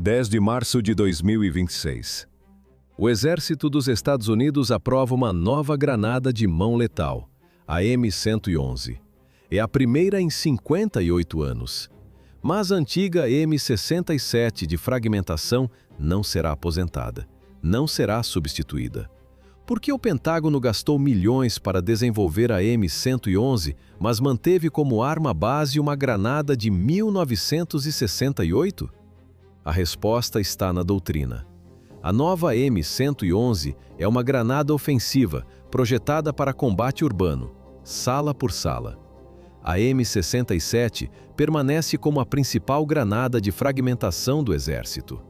10 de março de 2026. O Exército dos Estados Unidos aprova uma nova granada de mão letal, a M111. É a primeira em 58 anos. Mas a antiga M67 de fragmentação não será aposentada, não será substituída. Por que o Pentágono gastou milhões para desenvolver a M111, mas manteve como arma base uma granada de 1968? A resposta está na doutrina. A nova M111 é uma granada ofensiva, projetada para combate urbano, sala por sala. A M67 permanece como a principal granada de fragmentação do Exército.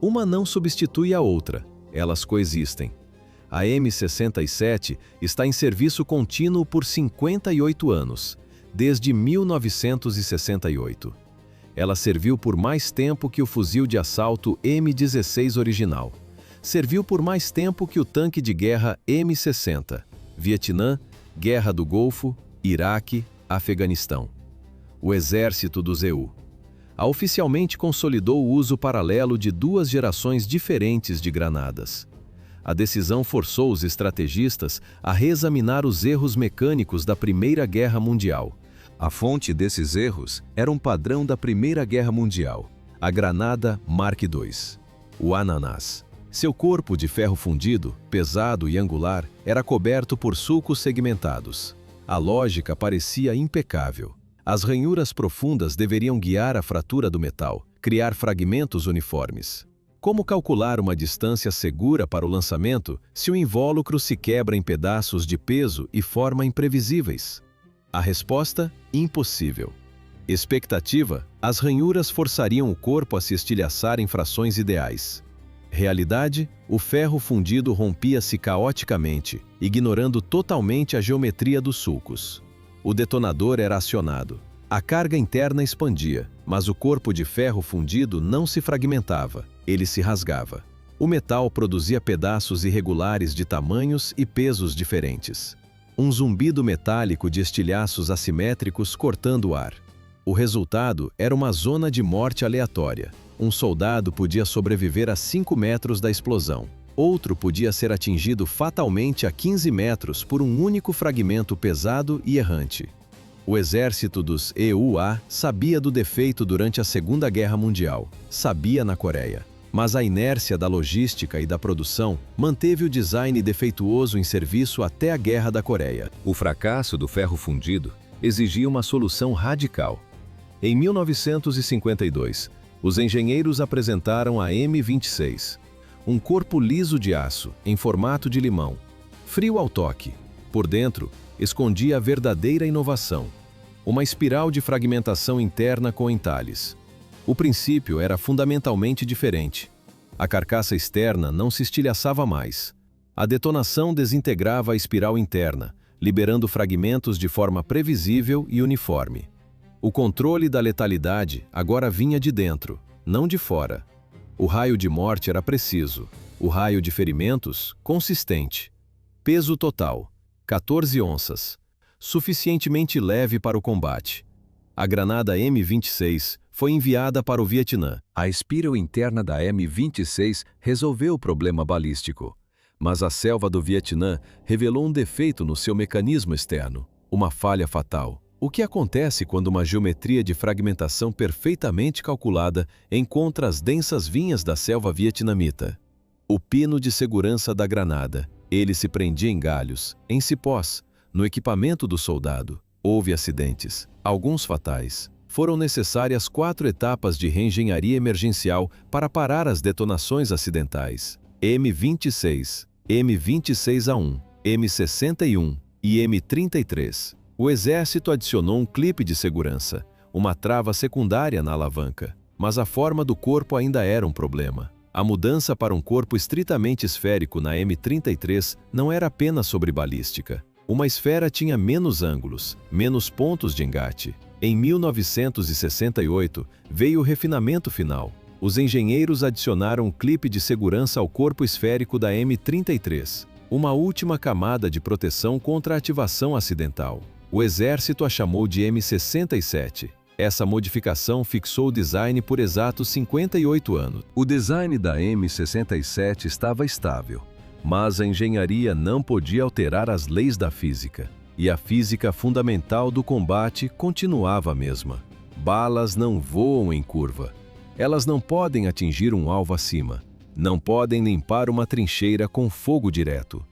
Uma não substitui a outra, elas coexistem. A M67 está em serviço contínuo por 58 anos, desde 1968. Ela serviu por mais tempo que o fuzil de assalto M16 original. Serviu por mais tempo que o tanque de guerra M60. Vietnã, Guerra do Golfo, Iraque, Afeganistão. O Exército do ZU. Oficialmente consolidou o uso paralelo de duas gerações diferentes de granadas. A decisão forçou os estrategistas a reexaminar os erros mecânicos da Primeira Guerra Mundial. A fonte desses erros era um padrão da Primeira Guerra Mundial, a granada Mark II, o ananás. Seu corpo de ferro fundido, pesado e angular, era coberto por sulcos segmentados. A lógica parecia impecável. As ranhuras profundas deveriam guiar a fratura do metal, criar fragmentos uniformes. Como calcular uma distância segura para o lançamento se o invólucro se quebra em pedaços de peso e forma imprevisíveis? A resposta? Impossível. Expectativa? As ranhuras forçariam o corpo a se estilhaçar em frações ideais. Realidade? O ferro fundido rompia-se caoticamente, ignorando totalmente a geometria dos sulcos. O detonador era acionado. A carga interna expandia, mas o corpo de ferro fundido não se fragmentava, ele se rasgava. O metal produzia pedaços irregulares de tamanhos e pesos diferentes. Um zumbido metálico de estilhaços assimétricos cortando o ar. O resultado era uma zona de morte aleatória. Um soldado podia sobreviver a 5 metros da explosão. Outro podia ser atingido fatalmente a 15 metros por um único fragmento pesado e errante. O exército dos EUA sabia do defeito durante a Segunda Guerra Mundial. Sabia na Coreia. Mas a inércia da logística e da produção manteve o design defeituoso em serviço até a Guerra da Coreia. O fracasso do ferro fundido exigia uma solução radical. Em 1952, os engenheiros apresentaram a M26, um corpo liso de aço, em formato de limão, frio ao toque. Por dentro, escondia a verdadeira inovação, uma espiral de fragmentação interna com entalhes. O princípio era fundamentalmente diferente. A carcaça externa não se estilhaçava mais. A detonação desintegrava a espiral interna, liberando fragmentos de forma previsível e uniforme. O controle da letalidade agora vinha de dentro, não de fora. O raio de morte era preciso, o raio de ferimentos, consistente. Peso total, 14 onças, suficientemente leve para o combate. A granada M26 foi enviada para o Vietnã. A espiral interna da M26 resolveu o problema balístico, mas a selva do Vietnã revelou um defeito no seu mecanismo externo, uma falha fatal. O que acontece quando uma geometria de fragmentação perfeitamente calculada encontra as densas vinhas da selva vietnamita? O pino de segurança da granada. Ele se prendia em galhos, em cipós, no equipamento do soldado. Houve acidentes, alguns fatais. Foram necessárias 4 etapas de reengenharia emergencial para parar as detonações acidentais. M26, M26A1, M61 e M33. O Exército adicionou um clipe de segurança, uma trava secundária na alavanca, mas a forma do corpo ainda era um problema. A mudança para um corpo estritamente esférico na M33 não era apenas sobre balística. Uma esfera tinha menos ângulos, menos pontos de engate. Em 1968, veio o refinamento final. Os engenheiros adicionaram um clipe de segurança ao corpo esférico da M33, uma última camada de proteção contra a ativação acidental. O Exército a chamou de M67. Essa modificação fixou o design por exatos 58 anos. O design da M67 estava estável, mas a engenharia não podia alterar as leis da física. E a física fundamental do combate continuava a mesma. Balas não voam em curva. Elas não podem atingir um alvo acima. Não podem limpar uma trincheira com fogo direto.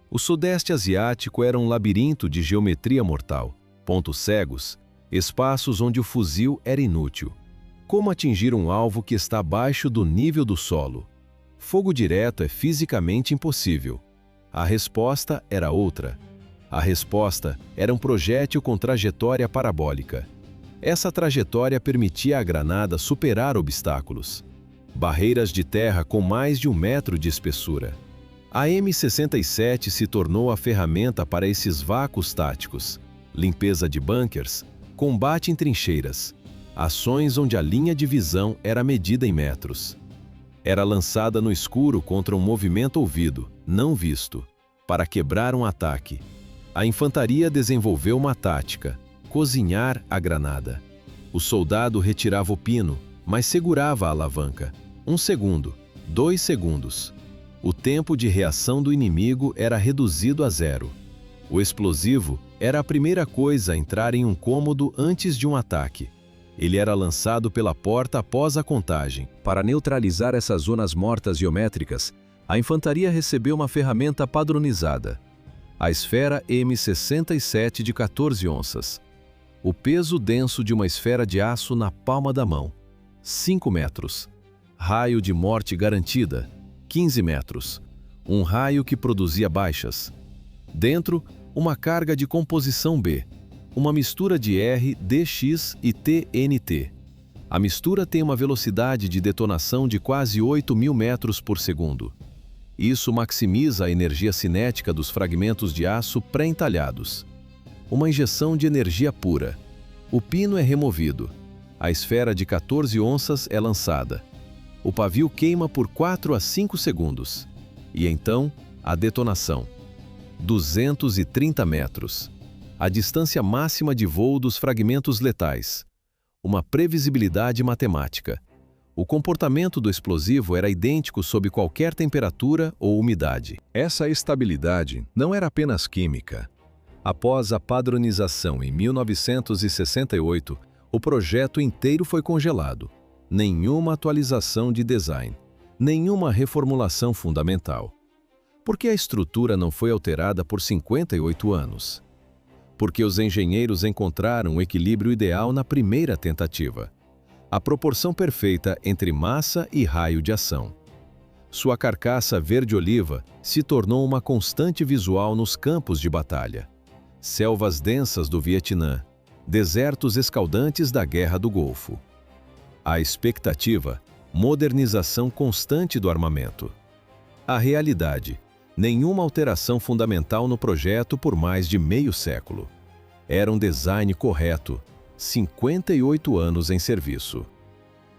O Sudeste Asiático era um labirinto de geometria mortal, pontos cegos, espaços onde o fuzil era inútil. Como atingir um alvo que está abaixo do nível do solo? Fogo direto é fisicamente impossível. A resposta era outra. A resposta era um projétil com trajetória parabólica. Essa trajetória permitia à granada superar obstáculos. Barreiras de terra com mais de 1 metro de espessura. A M67 se tornou a ferramenta para esses vácuos táticos. Limpeza de bunkers, combate em trincheiras, ações onde a linha de visão era medida em metros. Era lançada no escuro contra um movimento ouvido, não visto, para quebrar um ataque. A infantaria desenvolveu uma tática: cozinhar a granada. O soldado retirava o pino, mas segurava a alavanca. 1 segundo, 2 segundos. O tempo de reação do inimigo era reduzido a 0. O explosivo era a primeira coisa a entrar em um cômodo antes de um ataque. Ele era lançado pela porta após a contagem. Para neutralizar essas zonas mortas geométricas, a infantaria recebeu uma ferramenta padronizada: a esfera M67 de 14 onças. O peso denso de uma esfera de aço na palma da mão. 5 metros. Raio de morte garantida. 15 metros. Um raio que produzia baixas. Dentro, uma carga de composição B. Uma mistura de R, DX e TNT. A mistura tem uma velocidade de detonação de quase 8.000 metros por segundo. Isso maximiza a energia cinética dos fragmentos de aço pré-entalhados. Uma injeção de energia pura. O pino é removido. A esfera de 14 onças é lançada. O pavio queima por 4 a 5 segundos. E então, a detonação. 230 metros. A distância máxima de voo dos fragmentos letais. Uma previsibilidade matemática. O comportamento do explosivo era idêntico sob qualquer temperatura ou umidade. Essa estabilidade não era apenas química. Após a padronização em 1968, o projeto inteiro foi congelado. Nenhuma atualização de design, nenhuma reformulação fundamental. Por que a estrutura não foi alterada por 58 anos? Porque os engenheiros encontraram o equilíbrio ideal na primeira tentativa. A proporção perfeita entre massa e raio de ação. Sua carcaça verde-oliva se tornou uma constante visual nos campos de batalha. Selvas densas do Vietnã, desertos escaldantes da Guerra do Golfo. A expectativa, modernização constante do armamento. A realidade, nenhuma alteração fundamental no projeto por mais de meio século. Era um design correto, 58 anos em serviço.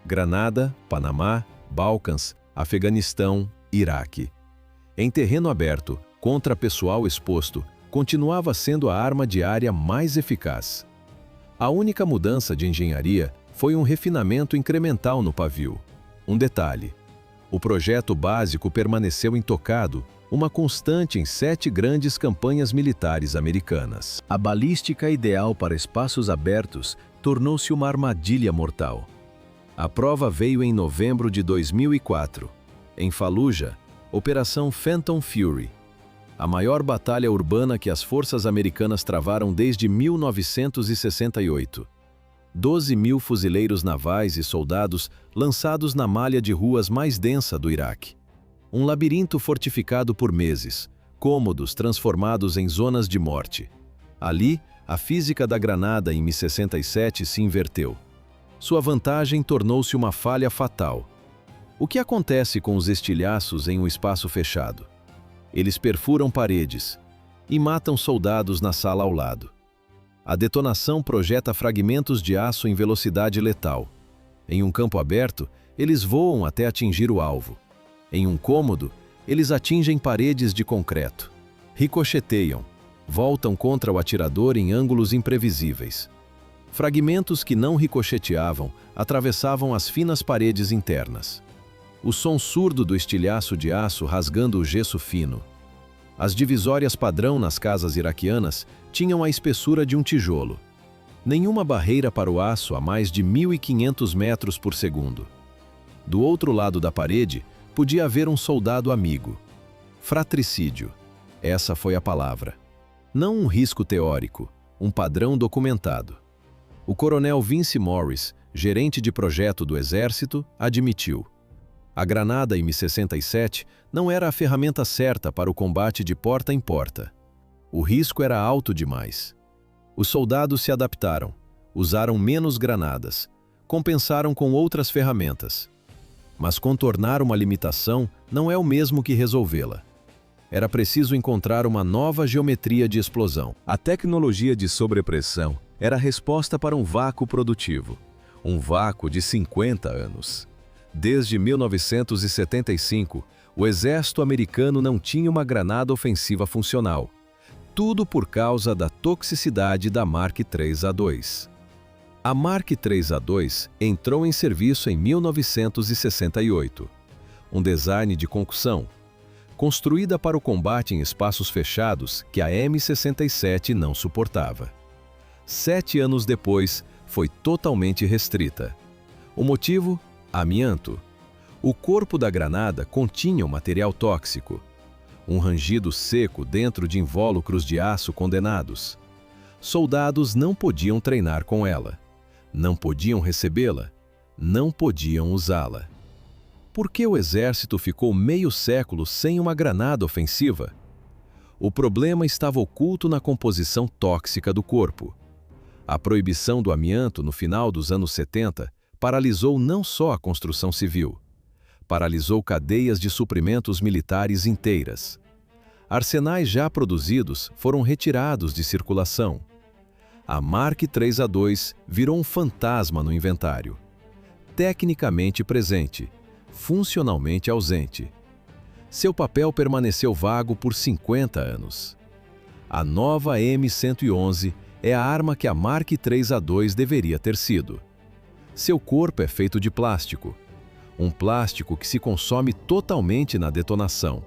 Granada, Panamá, Balcãs, Afeganistão, Iraque. Em terreno aberto, contra pessoal exposto, continuava sendo a arma de área mais eficaz. A única mudança de engenharia foi um refinamento incremental no pavio. Um detalhe: o projeto básico permaneceu intocado, uma constante em 7 grandes campanhas militares americanas. A balística ideal para espaços abertos tornou-se uma armadilha mortal. A prova veio em novembro de 2004, em Fallujah, Operação Phantom Fury, a maior batalha urbana que as forças americanas travaram desde 1968. 12.000 fuzileiros navais e soldados lançados na malha de ruas mais densa do Iraque. Um labirinto fortificado por meses, cômodos transformados em zonas de morte. Ali, a física da granada M67 se inverteu. Sua vantagem tornou-se uma falha fatal. O que acontece com os estilhaços em um espaço fechado? Eles perfuram paredes e matam soldados na sala ao lado. A detonação projeta fragmentos de aço em velocidade letal. Em um campo aberto, eles voam até atingir o alvo. Em um cômodo, eles atingem paredes de concreto. Ricocheteiam, voltam contra o atirador em ângulos imprevisíveis. Fragmentos que não ricocheteavam atravessavam as finas paredes internas. O som surdo do estilhaço de aço rasgando o gesso fino. As divisórias padrão nas casas iraquianas tinham a espessura de um tijolo. Nenhuma barreira para o aço a mais de 1.500 metros por segundo. Do outro lado da parede, podia haver um soldado amigo. Fratricídio. Essa foi a palavra. Não um risco teórico, um padrão documentado. O coronel Vince Morris, gerente de projeto do Exército, admitiu: a granada M67 não era a ferramenta certa para o combate de porta em porta. O risco era alto demais. Os soldados se adaptaram, usaram menos granadas, compensaram com outras ferramentas. Mas contornar uma limitação não é o mesmo que resolvê-la. Era preciso encontrar uma nova geometria de explosão. A tecnologia de sobrepressão era a resposta para um vácuo produtivo. Um vácuo de 50 anos. Desde 1975, o exército americano não tinha uma granada ofensiva funcional. Tudo por causa da toxicidade da Mark III-A2. A Mark III-A2 entrou em serviço em 1968. Um design de concussão, construída para o combate em espaços fechados que a M67 não suportava. 7 anos depois, foi totalmente restrita. O motivo? Amianto. O corpo da granada continha um material tóxico. Um rangido seco dentro de invólucros de aço condenados. Soldados não podiam treinar com ela. Não podiam recebê-la. Não podiam usá-la. Por que o exército ficou meio século sem uma granada ofensiva? O problema estava oculto na composição tóxica do corpo. A proibição do amianto no final dos anos 70 paralisou não só a construção civil, paralisou cadeias de suprimentos militares inteiras. Arsenais já produzidos foram retirados de circulação. A Mark III-A2 virou um fantasma no inventário. Tecnicamente presente, funcionalmente ausente. Seu papel permaneceu vago por 50 anos. A nova M111 é a arma que a Mark III-A2 deveria ter sido. Seu corpo é feito de plástico. Um plástico que se consome totalmente na detonação.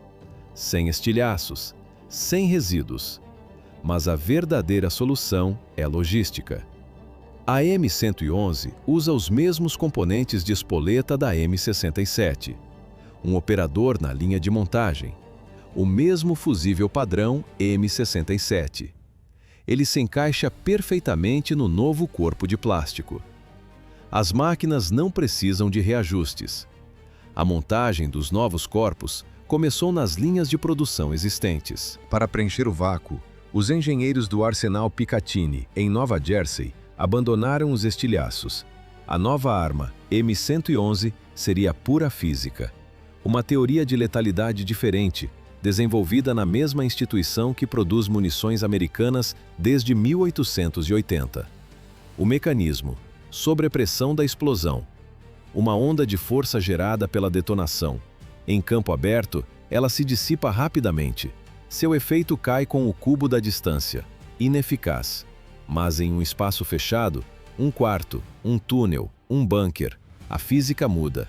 Sem estilhaços, sem resíduos. Mas a verdadeira solução é logística. A M111 usa os mesmos componentes de espoleta da M67. Um operador na linha de montagem. O mesmo fusível padrão M67. Ele se encaixa perfeitamente no novo corpo de plástico. As máquinas não precisam de reajustes. A montagem dos novos corpos começou nas linhas de produção existentes. Para preencher o vácuo, os engenheiros do Arsenal Picatinny, em Nova Jersey, abandonaram os estilhaços. A nova arma, M111, seria pura física. Uma teoria de letalidade diferente, desenvolvida na mesma instituição que produz munições americanas desde 1880. O mecanismo: sobrepressão da explosão. Uma onda de força gerada pela detonação. Em campo aberto, ela se dissipa rapidamente. Seu efeito cai com o cubo da distância. Ineficaz. Mas em um espaço fechado, um quarto, um túnel, um bunker, a física muda.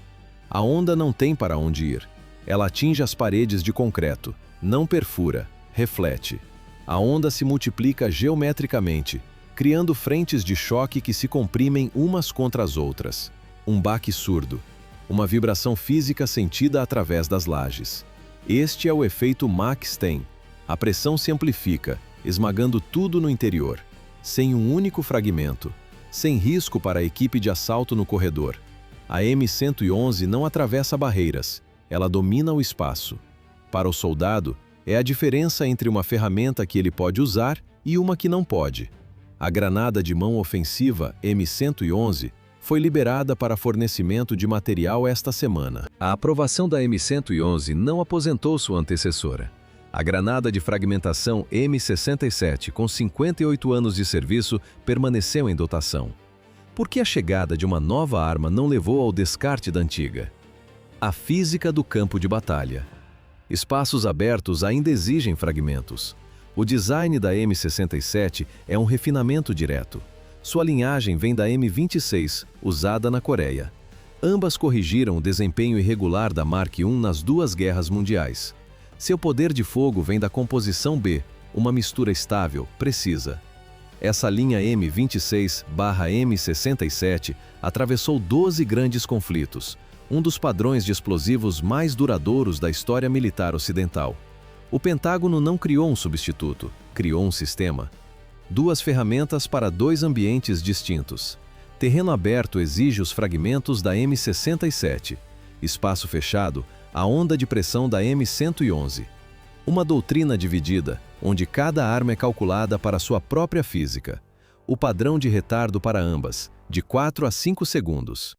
A onda não tem para onde ir. Ela atinge as paredes de concreto, não perfura, reflete. A onda se multiplica geometricamente, criando frentes de choque que se comprimem umas contra as outras. Um baque surdo. Uma vibração física sentida através das lajes. Este é o efeito Mach-Steen. A pressão se amplifica, esmagando tudo no interior. Sem um único fragmento. Sem risco para a equipe de assalto no corredor. A M111 não atravessa barreiras. Ela domina o espaço. Para o soldado, é a diferença entre uma ferramenta que ele pode usar e uma que não pode. A granada de mão ofensiva M111 foi liberada para fornecimento de material esta semana. A aprovação da M111 não aposentou sua antecessora. A granada de fragmentação M67, com 58 anos de serviço, permaneceu em dotação. Por que a chegada de uma nova arma não levou ao descarte da antiga? A física do campo de batalha. Espaços abertos ainda exigem fragmentos. O design da M67 é um refinamento direto. Sua linhagem vem da M26, usada na Coreia. Ambas corrigiram o desempenho irregular da Mark I nas duas guerras mundiais. Seu poder de fogo vem da composição B, uma mistura estável, precisa. Essa linha M26/M67 atravessou 12 grandes conflitos, um dos padrões de explosivos mais duradouros da história militar ocidental. O Pentágono não criou um substituto, criou um sistema. Duas ferramentas para dois ambientes distintos. Terreno aberto exige os fragmentos da M67. Espaço fechado, a onda de pressão da M111. Uma doutrina dividida, onde cada arma é calculada para sua própria física. O padrão de retardo para ambas, de 4 a 5 segundos.